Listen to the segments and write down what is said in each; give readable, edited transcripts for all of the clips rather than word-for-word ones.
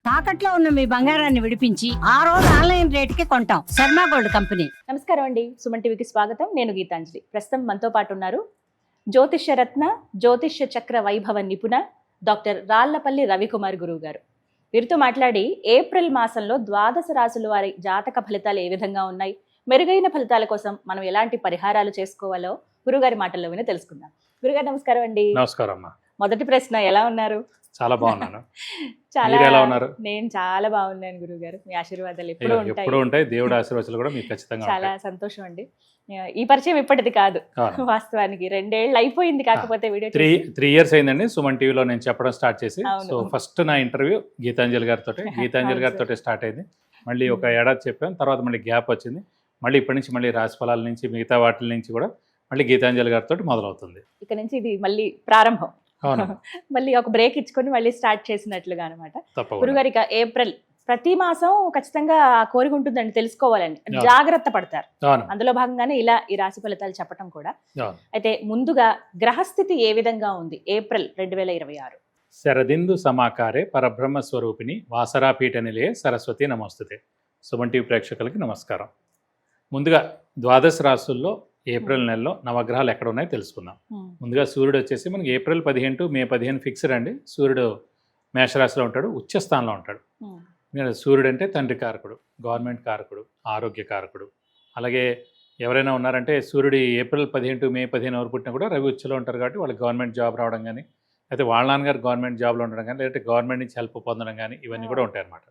తాకట్లో ఉన్న మీ బంగారాన్ని విడిపించి ఆ రోజు ఆన్లైన్ రేటుకి కొంటాం. Sharma gold company. నమస్కారం అండి, సుమన్ టీవీకి స్వాగతం. నేను గీతాంజలి. ప్రస్తుతం మనతో పాటు ఉన్నారు జ్యోతిష్య రత్న, జ్యోతిష్య చక్ర వైభవ నిపుణ డాక్టర్ రాళ్లపల్లి రవికుమార్ గురువు గారు. వీరితో మాట్లాడి ఏప్రిల్ మాసంలో ద్వాదశ రాశుల వారి జాతక ఫలితాలు ఏ విధంగా ఉన్నాయి, మెరుగైన ఫలితాల కోసం మనం ఎలాంటి పరిహారాలు చేసుకోవాలో గురుగారి మాటల్లో విని తెలుసుకుందాం. గురుగారు నమస్కారం అండి. నమస్కారం అమ్మా. మొదటి ప్రశ్న, ఎలా ఉన్నారు? చాలా బాగున్నాను. చాలా మీరు ఎలా ఉన్నారు? నేను చాలా బాగున్నాను గురుగారు. మీ ఆశీర్వాదాలు ఎప్పుడు ఎప్పుడు ఉంటాయి. దేవుడి ఆశీర్వాదాలు కూడా మీకు ఖచ్చితంగా చాలా ఉంటాయి. సంతోషం అండి. ఈ పరిచయం ఇప్పటిది కాదు, అవును. వాస్తవానికి 2 ఏళ్ళు అయిపోయింది. కాకపోతే వీడియో త్రీ ఇయర్స్ అయిందండి సుమన్ టీవీలో నేను చెప్పడం స్టార్ట్ చేసి. అవును. సో ఫస్ట్ నా ఇంటర్వ్యూ గీతాంజలి గారితో స్టార్ట్ అయింది. మళ్ళీ ఒక ఏడాది చెప్పాను, తర్వాత మళ్ళీ గ్యాప్ వచ్చింది. మళ్ళీ ఇప్పటి నుంచి మళ్ళీ రాశి ఫలాల నుంచి మిగతా వాటి నుంచి కూడా మళ్ళీ గీతాంజలి గారితో మొదలవుతుంది. ఇక నుంచి ఇది మళ్ళీ ప్రారంభం. అవును. మళ్ళీ ఒక బ్రేక్ ఇచ్చుకొని మళ్ళీ స్టార్ట్ చేసినట్లుగా అనమాట. తప్పకుండా. గురుగారు, ఇక ఏప్రిల్ ప్రతి మాసం ఖచ్చితంగా ఆ కోరిక ఉంటుందండి, తెలుసుకోవాలని జాగ్రత్త పడతారు. అవును. అందులో భాగంగానే ఇలా ఈ రాశి ఫలితాలు చెప్పడం కూడా. అవును. అయితే ముందుగా గ్రహస్థితి ఏ విధంగా ఉంది ఏప్రిల్ 2026? శరదిందు సమాకారే పరబ్రహ్మ స్వరూపిణి వాసరాపీఠ నిలయే సరస్వతి నమస్తుతే. సుమన్ టీవీ ప్రేక్షకులకి నమస్కారం. ముందుగా ద్వాదశ రాశుల్లో ఏప్రిల్ నెలలో నవగ్రహాలు ఎక్కడ ఉన్నాయో తెలుసుకుందాం. ముందుగా సూర్యుడు వచ్చేసి మనకి ఏప్రిల్ 15 టు మే 15 ఫిక్స్డ్ అండి. సూర్యుడు మేషరాశిలో ఉంటాడు, ఉచ్చ స్థానంలో ఉంటాడు. సూర్యుడు అంటే తండ్రి కారకుడు, గవర్నమెంట్ కారకుడు, ఆరోగ్య కారకుడు. అలాగే ఎవరైనా ఉన్నారంటే సూర్యుడు ఏప్రిల్ 15 టు మే 15 ఎవరు పుట్టినా కూడా రవి ఉచ్చలో ఉంటారు కాబట్టి వాళ్ళకి గవర్నమెంట్ జాబ్ రావడం కానీ, అయితే వాళ్ళ నాన్నగారు గవర్నమెంట్ జాబ్లో ఉండడం కానీ, లేదంటే గవర్నమెంట్ నుంచి హెల్ప్ పొందడం కానీ ఇవన్నీ కూడా ఉంటాయి అన్నమాట.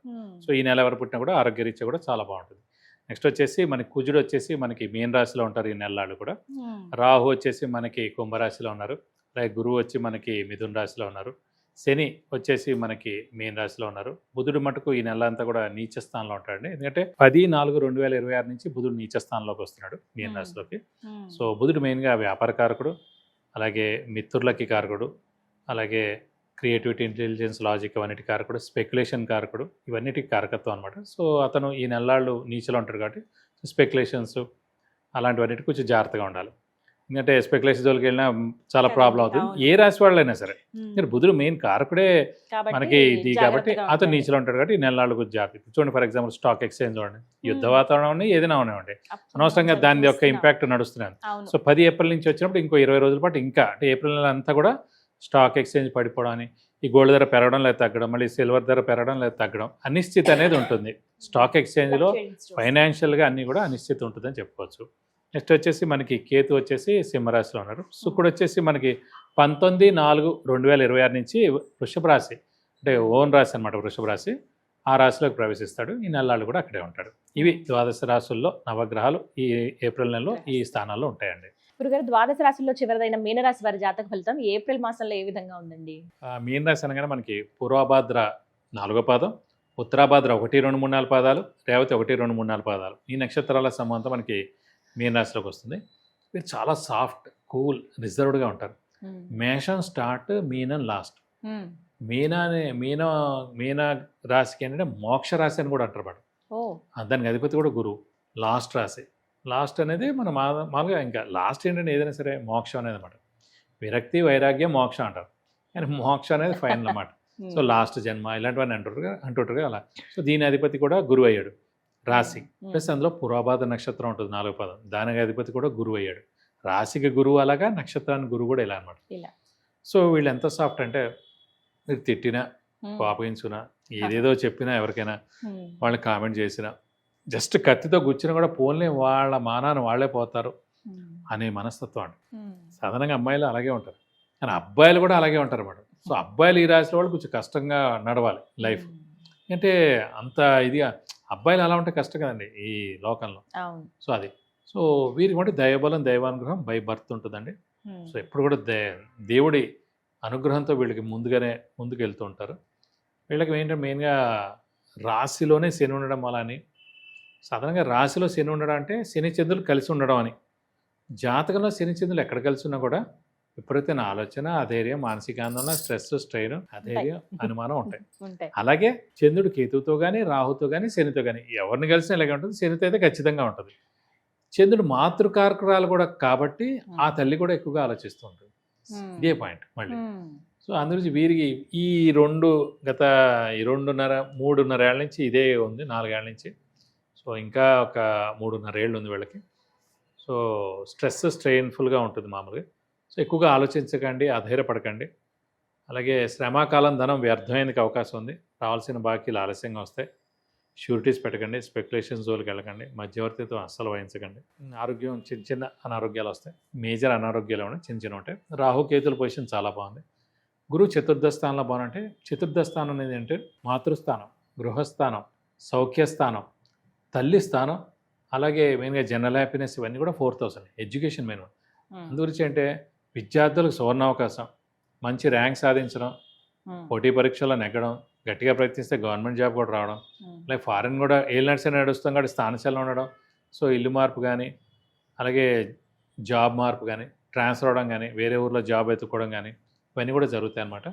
సో ఈ నెల ఎవరు పుట్టినా కూడా ఆరోగ్యరీత్యా కూడా చాలా బాగుంటుంది. నెక్స్ట్ వచ్చేసి మనకి కుజుడు వచ్చేసి మనకి మీన రాశిలో ఉంటారు ఈ నెలలు కూడా. రాహు వచ్చేసి మనకి కుంభరాశిలో ఉన్నారు. అలాగే గురువు వచ్చి మనకి మిథున రాశిలో ఉన్నారు. శని వచ్చేసి మనకి మీన రాశిలో ఉన్నారు. బుధుడు మటుకు ఈ నెల అంతా కూడా నీచ స్థానంలో ఉంటాడండి. ఎందుకంటే 10/4/2026 నుంచి బుధుడు నీచ స్థానంలోకి వస్తున్నాడు మీన రాశిలోకి. సో బుధుడు మెయిన్గా వ్యాపార కారకుడు, అలాగే మిత్రులకి కారకుడు, అలాగే క్రియేటివిటీ, ఇంటెలిజెన్స్, లాజిక్ అవన్నిటి కారకుడు, స్పెక్యులేషన్ కారకుడు, ఇవన్నిటికి కారకత్వం అనమాట. సో అతను ఈ నెలలు నీచలో ఉంటారు కాబట్టి స్పెక్యులేషన్స్ అలాంటివన్నిటి కొంచెం జాగ్రత్తగా ఉండాలి. ఎందుకంటే స్పెక్యులేషన్ జోలికి వెళ్ళినా చాలా ప్రాబ్లం అవుతుంది, ఏ రాశి వాళ్ళైనా సరే. మీరు బుధుడు మెయిన్ కారకుడే మనకి ఇది కాబట్టి అతను నీచలో ఉంటాడు కాబట్టి ఈ నెలలు కొంచెం జాగ్రత్త. చూడండి, ఫర్ ఎగ్జాంపుల్ స్టాక్ ఎక్స్చేంజ్ చూడండి, యుద్ధ వాతావరణం ఏదైనా ఉన్నాయండి, అనవసరంగా దాని యొక్క ఇంపాక్ట్ నడుస్తున్నాను. సో 10 ఏప్రిల్ నుంచి వచ్చినప్పుడు ఇంకో 20 రోజుల పాటు ఇంకా అంటే ఏప్రిల్ నెల అంతా కూడా స్టాక్ ఎక్స్చేంజ్ పడిపోవడం అని, ఈ గోల్డ్ ధర పెరగడం లేదా తగ్గడం, మళ్ళీ సిల్వర్ ధర పెరగడం లేదా తగ్గడం, అనిశ్చితి అనేది ఉంటుంది స్టాక్ ఎక్స్చేంజ్లో. ఫైనాన్షియల్గా అన్నీ కూడా అనిశ్చితి ఉంటుందని చెప్పుకోవచ్చు. నెక్స్ట్ వచ్చేసి మనకి కేతు వచ్చేసి సింహరాశిలో ఉన్నారు. శుక్రుడు వచ్చేసి మనకి 19/4/2026 నుంచి వృషభ రాశి అంటే ఓన్ రాశి అనమాట, వృషభ రాశి, ఆ రాశిలోకి ప్రవేశిస్తాడు. ఈ నెలలు కూడా అక్కడే ఉంటాడు. ఇవి ద్వాదశ రాశుల్లో నవగ్రహాలు ఈ ఏప్రిల్ నెలలో ఈ స్థానాల్లో ఉంటాయండి. గురుగారు, ద్వాదశ రాశుల్లో చివరిదైన మీనరాశి వారి జాతక ఫలితం ఏప్రిల్ మాసంలో ఏ విధంగా ఉందండి? మీన రాశి అనగానే మనకి పూర్వభాద్ర 4వ పాదం, ఉత్తరాభాద్ర 1, 2, 3, 4 పాదాలు, రేవతి 1, 2, 3, 4 పాదాలు, ఈ నక్షత్రాల సంబంధం మనకి మీన రాశిలోకి వస్తుంది. మీరు చాలా సాఫ్ట్, కూల్, రిజర్వ్డ్గా ఉంటారు. మేషం స్టార్ట్, మీనం లాస్ట్. మీన రాశికి ఏంటంటే మోక్ష రాశి అని కూడా అంటారు వాడు. దానికి అధిపతి కూడా గురువు. లాస్ట్ రాశి, లాస్ట్ అనేది మన మామూలుగా ఇంకా లాస్ట్ ఏంటంటే ఏదైనా సరే మోక్షం అనేది అనమాట. విరక్తి, వైరాగ్యం, మోక్షం అంటారు, కానీ మోక్షం అనేది ఫైనల్ అన్నమాట. సో లాస్ట్ జన్మ ఇలాంటివన్నీ అంటుంటారు అలా. సో దీని అధిపతి కూడా గురువు అయ్యాడు రాశి. ప్లస్ అందులో పూర్వభాద్ర నక్షత్రం ఉంటుంది 4వ పాదం, దానికి అధిపతి కూడా గురువు అయ్యాడు. రాశికి గురువు అలాగా, నక్షత్రానికి గురువు కూడా ఇలా అనమాట. సో వీళ్ళు ఎంత సాఫ్ట్ అంటే మీరు తిట్టినా, కోపగించునా, ఏదేదో చెప్పినా, ఎవరికైనా వాళ్ళని కామెంట్ చేసినా, జస్ట్ కత్తితో గుచ్చినా కూడా పోన్లే వాళ్ళ మానాన్ని వాళ్ళే పోతారు అనే మనస్తత్వం అండి. సాధారణంగా అమ్మాయిలు అలాగే ఉంటారు, కానీ అబ్బాయిలు కూడా అలాగే ఉంటారు అన్నమాట. సో అబ్బాయిలు ఈ రాశిలో వాళ్ళు కొంచెం కష్టంగా నడవాలి లైఫ్. అంటే అంత ఇదిగా అబ్బాయిలు అలా ఉంటే కష్టం కదండి ఈ లోకంలో. సో అది, సో వీరికి కూడా దైవబలం, దైవానుగ్రహం బై బర్త్ ఉంటుందండి. సో ఎప్పుడు కూడా దేవుడి అనుగ్రహంతో వీళ్ళకి ముందుకు వెళ్తూ ఉంటారు. వీళ్ళకి ఏంటంటే మెయిన్గా రాశిలోనే శని ఉండడం వల్ల అని, సాధారణంగా రాశిలో శని ఉండడం అంటే శని చంద్రులు కలిసి ఉండడం అని. జాతకంలో శని చంద్రులు ఎక్కడ కలిసి ఉన్నా కూడా విపరీతమైన ఆలోచన, అధైర్యం, మానసిక ఆందోళన, స్ట్రెస్, స్ట్రెయిన్, అధైర్యం, అనుమానం ఉంటాయి. అలాగే చంద్రుడు కేతువుతో కానీ, రాహుతో కానీ, శనితో కానీ ఎవరిని కలిసినా ఇలాగే ఉంటుంది. శనితో అయితే ఖచ్చితంగా ఉంటుంది. చంద్రుడు మాతృకారకురాలు కూడా కాబట్టి ఆ తల్లి కూడా ఎక్కువగా ఆలోచిస్తూ ఉంటుంది. ఇదే పాయింట్ మళ్ళీ. సో అందుగురించి వీరికి ఈ గత 3.5 ఏళ్ళ నుంచి ఇదే ఉంది, 4 ఏళ్ళ నుంచి. సో ఇంకా ఒక 3.5 ఏళ్ళు ఉంది వీళ్ళకి. సో స్ట్రెయిన్ఫుల్గా ఉంటుంది మామూలుగా. సో ఎక్కువగా ఆలోచించకండి, అధైర్యపడకండి. అలాగే శ్రమాకాలం ధనం వ్యర్థమైనకి అవకాశం ఉంది. రావాల్సిన బాకీలు ఆలస్యంగా వస్తాయి. షూరిటీస్ పెట్టకండి, స్పెక్యులేషన్ జోలికి వెళ్ళకండి, మధ్యవర్తితో అస్సలు వహించకండి. ఆరోగ్యం చిన్న అనారోగ్యాలు వస్తాయి, మేజర్ అనారోగ్యాలు ఉన్నాయి, చిన్న ఉంటాయి. రాహుకేతుల పొజిషన్ చాలా బాగుంది. గురువు చతుర్థ స్థానంలో బాగుంటే, చతుర్థ స్థానం అనేది అంటే మాతృస్థానం, గృహస్థానం, సౌఖ్యస్థానం, తల్లి స్థానం, అలాగే మెయిన్గా జనరల్ హ్యాపీనెస్, ఇవన్నీ కూడా 4th హౌస్ అండి. Education main. అందుగురించి అంటే విద్యార్థులకు సువర్ణావకాశం, మంచి ర్యాంక్ సాధించడం, పోటీ పరీక్షల్లో నెగ్గడం, గట్టిగా ప్రయత్నిస్తే గవర్నమెంట్ జాబ్ కూడా రావడం, అలాగే ఫారెన్ కూడా ఏలినాడ్స్ నడుస్తాం కాబట్టి స్థానశైలం ఉండడం. సో ఇల్లు మార్పు కానీ, అలాగే జాబ్ మార్పు కానీ, ట్రాన్స్ఫర్ అవడం కానీ, వేరే ఊర్లో జాబ్ ఎత్తుకోవడం కానీ, ఇవన్నీ కూడా జరుగుతాయి అన్నమాట.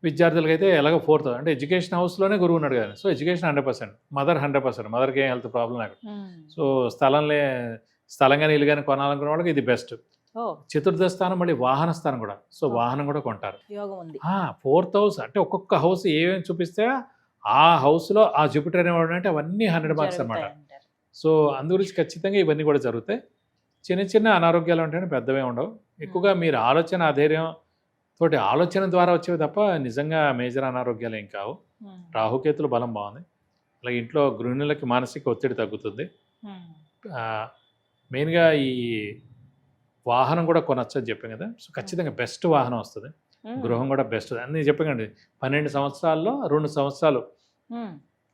విద్యార్థులకైతే ఎలాగో 4th అంటే ఎడ్యుకేషన్ హౌస్లోనే గురువు ఉన్నాడు కదా. సో ఎడ్యుకేషన్ 100%, మదర్ 100%, మదర్కి ఏం హెల్త్ ప్రాబ్లం లేక. సో స్థలం కానీ ఇల్లు కానీ కొనాలనుకున్న వాళ్ళకి ఇది బెస్ట్. చతుర్థ స్థానం మళ్ళీ వాహన స్థానం కూడా. సో వాహనం కూడా కొంటారు. 4th హౌస్ అంటే ఒక్కొక్క హౌస్ ఏమేమి చూపిస్తే ఆ హౌస్లో ఆ జూపిటర్ అనేవాడు అంటే అవన్నీ 100 మార్క్స్ అనమాట. సో అందుగురించి ఖచ్చితంగా ఇవన్నీ కూడా జరుగుతాయి. చిన్న అనారోగ్యాలు ఉంటాయని పెద్దవే ఉండవు. ఎక్కువగా మీరు ఆలోచన అధైర్యం తోటి ఆలోచన ద్వారా వచ్చేవి తప్ప నిజంగా మేజర్ అనారోగ్యాలు ఏం కావు. రాహుకేతుల బలం బాగుంది. అలాగే ఇంట్లో గృహిణులకి మానసిక ఒత్తిడి తగ్గుతుంది. మెయిన్గా ఈ వాహనం కూడా కొనొచ్చు అని చెప్పాం కదా. సో ఖచ్చితంగా బెస్ట్ వాహనం వస్తుంది. గృహం కూడా బెస్ట్ అన్నీ చెప్పకండి. 12 సంవత్సరాల్లో 2 సంవత్సరాలు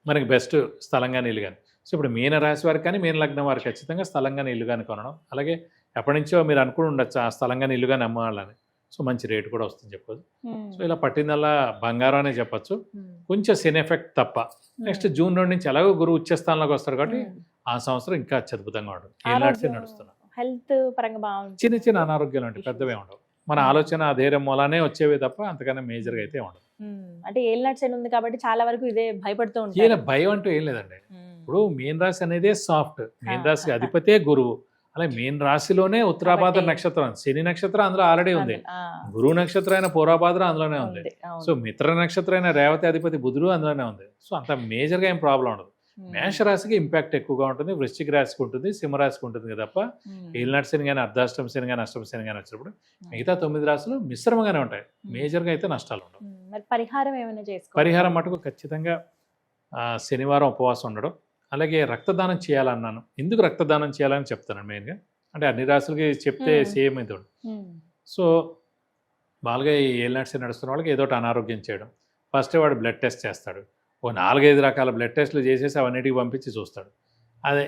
మనకి బెస్ట్ స్థలం కానీ ఇల్లు కానీ. సో ఇప్పుడు మీన రాశి వారికి కానీ, మీన లగ్నం వారికి ఖచ్చితంగా స్థలం కానీ ఇల్లు కానీ కొనడం. అలాగే ఎప్పటి నుంచో మీరు అనుకుని ఉండొచ్చు ఆ స్థలం కానీ ఇల్లు కానీ అమ్మాలని. సో మంచి రేటు కూడా వస్తుంది చెప్పొచ్చు. సో ఇలా పట్టిందల్లా బంగారం అనే చెప్పచ్చు. కొంచెం సిన్ ఎఫెక్ట్ తప్ప. నెక్స్ట్ జూన్ 2 నుంచి ఎలాగో గురువు ఉచ్చస్థానంలోకి వస్తారు కాబట్టి ఆ సంవత్సరం ఇంకా అద్భుతంగా ఉంటుంది. ఏనాటిసే నడుస్తున్నాం. హెల్త్ పరంగా బాగుంటుంది. చిన్న అనారోగ్యాలు అంటే పెద్దవే ఉండవు. మన ఆలోచన ధైర్యం మూలానే వచ్చేవి తప్ప అంతకన్నా మేజర్గా అయితే ఉండదు. అంటే ఏలినాటి శని ఉంది కాబట్టి చాలా వరకు ఇదే భయపడుతూ ఉంటారు. భయం అంటూ ఏం లేదండి. ఇప్పుడు మీన రాశి అనేది సాఫ్ట్. మీన రాశి అధిపతే గురువు. అలాగే మీన రాశిలోనే ఉత్తరాభాద్ర నక్షత్రం, శని నక్షత్రం అందులో ఆల్రెడీ ఉంది. గురువు నక్షత్రం అయిన పూర్వభాద్ర అందులోనే ఉంది. సో మిత్ర నక్షత్రం అయిన రేవతి అధిపతి బుధుడు అందులోనే ఉంది. సో అంత మేజర్గా ఏం ప్రాబ్లం ఉండదు. మేషరాశికి ఇంపాక్ట్ ఎక్కువగా ఉంటుంది, వృశ్చిక రాశికి ఉంటుంది, సింహరాశికి ఉంటుంది తప్ప ఏలినాటి శని కానీ, అర్ధాష్టమ శని కానీ, అష్టమ శని కానీ వచ్చినప్పుడు మిగతా 9 రాశులు మిశ్రమంగానే ఉంటాయి. మేజర్గా అయితే నష్టాలు ఉండవు. పరిహారం ఏమైనా చేసుకోవాలి? పరిహారం మటుకు ఖచ్చితంగా శనివారం ఉపవాసం ఉండడం, అలాగే రక్తదానం చేయాలన్నాను. ఎందుకు రక్తదానం చేయాలని చెప్తాను మెయిన్గా. అంటే అన్ని రాశులకి చెప్తే సేమ్ అయితే ఉండదు. సో మామూలుగా ఈ ఏలినాటి శని నడుస్తున్న వాళ్ళకి ఏదో అనారోగ్యం చేయడం. ఫస్ట్ వాడు బ్లడ్ టెస్ట్ చేస్తాడు. 4-5 రకాల బ్లడ్ టెస్టులు చేసేసి అవన్నిటికి పంపించి చూస్తాడు. అదే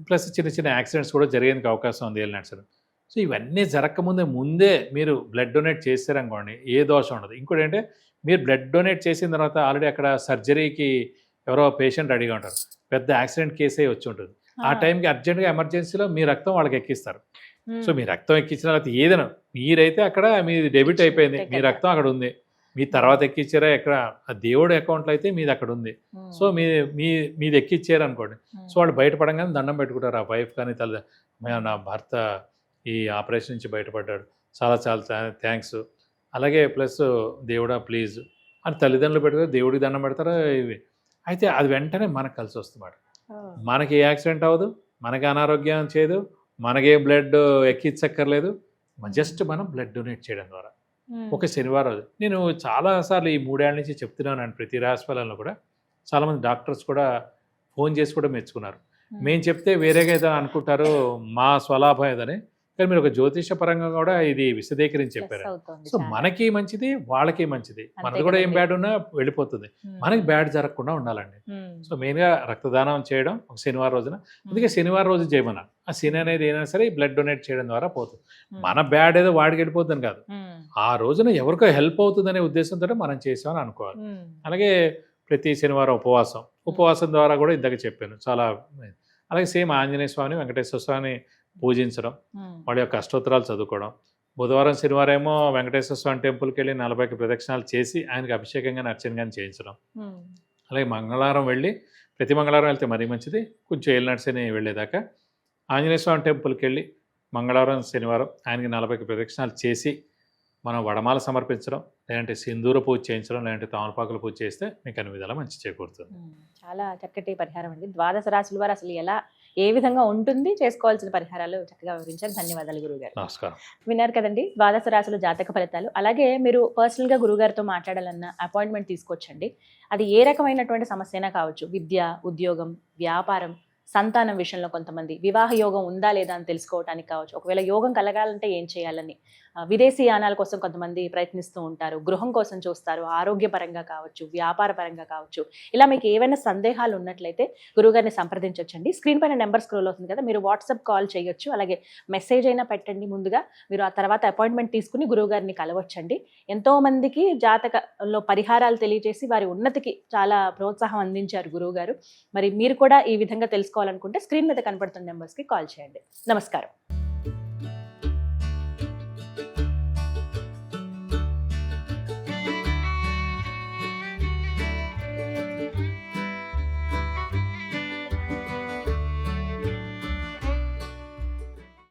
ప్లస్ చిన్న యాక్సిడెంట్స్ కూడా జరిగేందుకు అవకాశం ఉంది ఏలినాటి శని. సో ఇవన్నీ ముందే మీరు బ్లడ్ డొనేట్ చేశారనుకోండి, ఏ దోషం ఉండదు. ఇంకోటి ఏంటంటే మీరు బ్లడ్ డొనేట్ చేసిన తర్వాత ఆల్రెడీ అక్కడ సర్జరీకి ఎవరో పేషెంట్ రెడీగా ఉంటారు, పెద్ద యాక్సిడెంట్ కేసే వచ్చి ఉంటుంది. ఆ టైంకి అర్జెంట్గా ఎమర్జెన్సీలో మీ రక్తం వాళ్ళకి ఎక్కిస్తారు. సో మీ రక్తం ఎక్కించిన తర్వాత ఏదైనా మీరైతే అక్కడ మీది డెబిట్ అయిపోయింది, మీ రక్తం అక్కడ ఉంది. మీ తర్వాత ఎక్కిచ్చారా ఎక్కడ ఆ దేవుడు అకౌంట్లో అయితే మీది అక్కడ ఉంది. సో మీది ఎక్కిచ్చారు అనుకోండి. సో వాళ్ళు బయటపడంగానే దండం పెట్టుకుంటారు. ఆ వైఫ్ కానీ నా భర్త ఈ ఆపరేషన్ నుంచి బయటపడ్డాడు, చాలా థ్యాంక్స్. అలాగే ప్లస్ దేవుడా ప్లీజ్ అని తల్లిదండ్రులు పెట్టుకుని దేవుడికి దండం పెడతారు. ఇవి అయితే అది వెంటనే మనకు కలిసి వస్తుంది. మనకి ఏ యాక్సిడెంట్ అవ్వదు, మనకి అనారోగ్యం చేయదు, మనకే బ్లడ్ ఎక్కించక్కర్లేదు. జస్ట్ మనం బ్లడ్ డొనేట్ చేయడం ద్వారా ఒక శనివారం రోజు. నేను చాలాసార్లు ఈ 3 ఏళ్ళ నుంచి చెప్తున్నాను. ప్రతి రాశిఫలంలో కూడా చాలామంది డాక్టర్స్ కూడా ఫోన్ చేసి కూడా మెచ్చుకున్నారు. మేము చెప్తే వేరేగా ఏదో అనుకుంటారు, మా స్వలాభం ఏదని. కానీ మీరు ఒక జ్యోతిష పరంగా కూడా ఇది విశదీకరించి చెప్పారు. సో మనకి మంచిది, వాళ్ళకి మంచిది. మనది కూడా ఏం బ్యాడ్ ఉన్నా వెళ్ళిపోతుంది. మనకి బ్యాడ్ జరగకుండా ఉండాలండి. సో మెయిన్గా రక్తదానం చేయడం ఒక శనివారం రోజున. అందుకే శనివారం రోజు చేయమన్నారు. ఆ శని అనేది అయినా సరే బ్లడ్ డొనేట్ చేయడం ద్వారా పోతుంది. మన బ్యాడ్ ఏదో వాడికి వెళ్ళిపోతుందని కాదు, ఆ రోజున ఎవరికో హెల్ప్ అవుతుందనే ఉద్దేశంతో మనం చేసామని అనుకోవాలి. అలాగే ప్రతి శనివారం ఉపవాసం ద్వారా కూడా ఇందాక చెప్పాను చాలా. అలాగే సేమ్ ఆంజనేయ స్వామిని, వెంకటేశ్వర స్వామిని పూజించడం, వాళ్ళ యొక్క అష్టోత్తరాలు చదువుకోవడం. బుధవారం శనివారం ఏమో వెంకటేశ్వర స్వామి టెంపుల్కి వెళ్ళి 40 ప్రదక్షిణాలు చేసి ఆయనకి అభిషేకం కానీ అర్చన కానీ చేయించడం. అలాగే మంగళవారం వెళ్ళి, ప్రతి మంగళవారం వెళ్తే మరీ మంచిది, కొంచెం ఏలినాటి శని వెళ్ళేదాకా ఆంజనేయ స్వామి టెంపుల్కి వెళ్ళి మంగళవారం శనివారం ఆయనకి 40 ప్రదక్షిణాలు చేసి మనం వడమాల సమర్పించడం, లేదంటే సింధూర పూజ చేయించడం, లేదంటే తామలపాకుల పూజ చేస్తే మీకు అన్ని విధాలా మంచి చేకూరుతుంది. చాలా చక్కటి పరిహారం అండి. ద్వాదశ రాశుల వారు అసలు ఎలా ఏ విధంగా ఉంటుంది, చేసుకోవాల్సిన పరిహారాలు చక్కగా వివరించారు. ధన్యవాదాలు గురువుగారు. నమస్కారం. విన్నారు కదండి ద్వాదశ రాశుల జాతక ఫలితాలు. అలాగే మీరు పర్సనల్గా గురువుగారితో మాట్లాడాలన్న అపాయింట్మెంట్ తీసుకోవచ్చండి. అది ఏ రకమైనటువంటి సమస్య అయినా కావచ్చు. విద్య, ఉద్యోగం, వ్యాపారం, సంతానం విషయంలో కొంతమంది, వివాహ యోగం ఉందా లేదా అని తెలుసుకోవడానికి కావచ్చు, ఒకవేళ యోగం కలగాలంటే ఏం చేయాలని, విదేశీ యానాల కోసం కొంతమంది ప్రయత్నిస్తూ ఉంటారు, గృహం కోసం చూస్తారు, ఆరోగ్యపరంగా కావచ్చు, వ్యాపార పరంగా కావచ్చు. ఇలా మీకు ఏవైనా సందేహాలు ఉన్నట్లయితే గురువుగారిని సంప్రదించవచ్చండి. స్క్రీన్ పైన నెంబర్ స్క్రోల్ అవుతుంది కదా, మీరు వాట్సాప్ కాల్ చేయొచ్చు, అలాగే మెసేజ్ అయినా పెట్టండి ముందుగా. మీరు ఆ తర్వాత అపాయింట్మెంట్ తీసుకుని గురువుగారిని కలవచ్చండి. ఎంతో మందికి జాతకలో పరిహారాలు తెలియజేసి వారి ఉన్నతికి చాలా ప్రోత్సాహం అందించారు గురువుగారు. మరి మీరు కూడా ఈ విధంగా తెలుసుకోవాలనుకుంటే స్క్రీన్ మీద కనపడుతున్న నెంబర్స్కి కాల్ చేయండి. నమస్కారం.